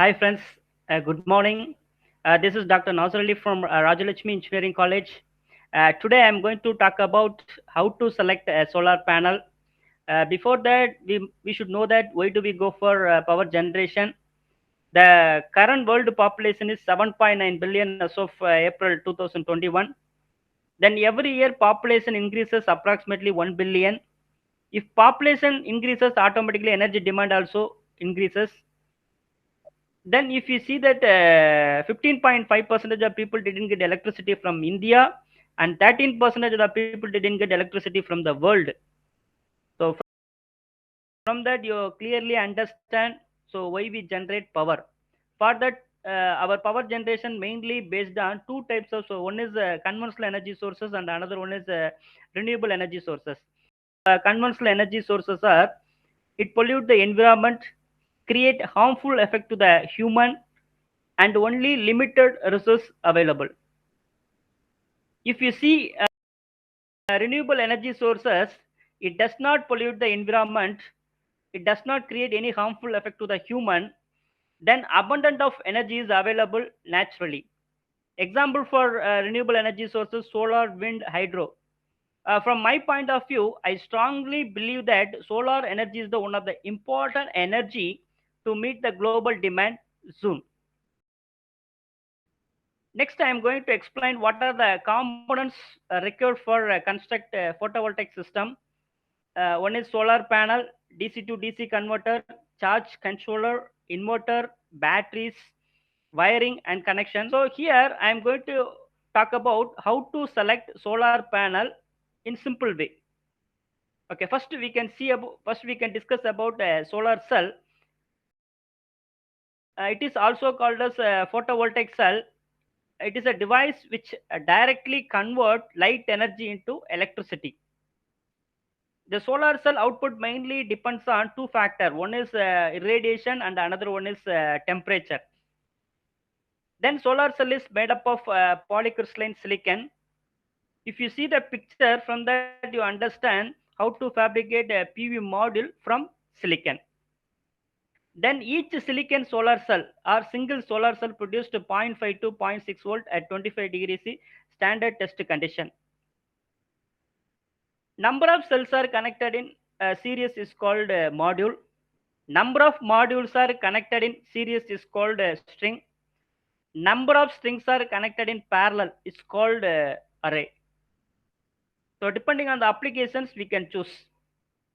Hi friends, good morning. This is Dr. Nazar Ali from Rajalakshmi Engineering College. Today I am going to talk about how to select a solar panel. Before that, we should know that why do we go for power generation. The current world population is 7.9 billion as of April 2021. Then every year population increases approximately 1 billion. If population increases, automatically energy demand also increases. Then if you see that 15.5% of people didn't get electricity from India and 13% of the people didn't get electricity from the world. So from that you clearly understand so why we generate power. For that our power generation mainly based on two types of, so one is conventional energy sources and another one is renewable energy sources. Conventional energy sources are, it pollute the environment, create harmful effect to the human, and only limited resource available. If you see renewable energy sources, it does not pollute the environment, it does not create any harmful effect to the human, then abundant of energy is available naturally. Example for renewable energy sources: solar, wind, hydro. From my point of view, I strongly believe that solar energy is the one of the important energy to meet the global demand soon. Next, I am going to explain what are the components required for construct a photovoltaic system. One is solar panel, DC to DC converter, charge controller, inverter, batteries, wiring and connection. So here I am going to talk about how to select solar panel in simple way. Okay, first we can discuss about solar cell. It is also called as a photovoltaic cell. It is a device which directly convert light energy into electricity. The solar cell output mainly depends on two factors: one is irradiation and another one is temperature. Then solar cell is made up of polycrystalline silicon. If you see the picture, from that you understand how to fabricate a PV module from silicon. Then each silicon solar cell or single solar cell produced 0.5 to 0.6 volt at 25 degrees C standard test condition. Number of cells are connected in a series is called a module. Number of modules are connected in series is called a string. Number of strings are connected in parallel is called a array. So depending on the applications we can choose.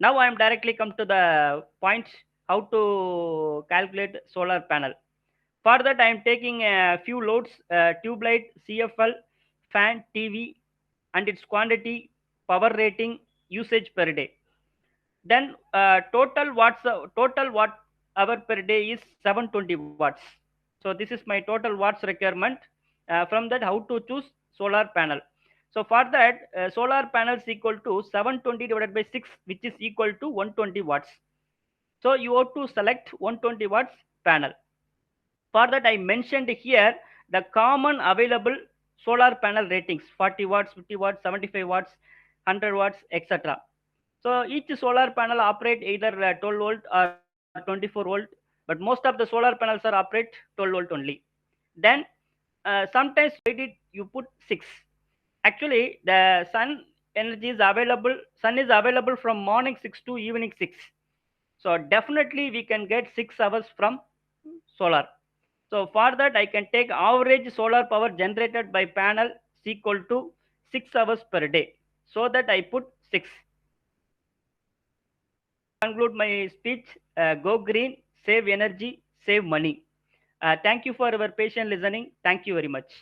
Now I am directly come to the point how to calculate solar panel. For that I am taking a few loads: tube light, CFL, fan, TV, and its quantity, power rating, usage per day. Then total watt hour per day is 720 watts. So this is my total watts requirement. From that, how to choose solar panel? So for that, solar panel is equal to 720 divided by 6, which is equal to 120 watts. So you have to select 120 watts panel. For that, I mentioned here the common available solar panel ratings: 40 watts, 50 watts, 75 watts, 100 watts, etc. So each solar panel operate either 12 volt or 24 volt, but most of the solar panels are operate 12 volt only. Then sometimes you put 6. Actually, the sun is available from morning 6 to evening 6. So definitely we can get 6 hours from solar. So for that I can take average solar power generated by panel is equal to 6 hours per day. So that I put 6. Conclude my speech. Go green, save energy, save money. Thank you for your patient listening. Thank you very much.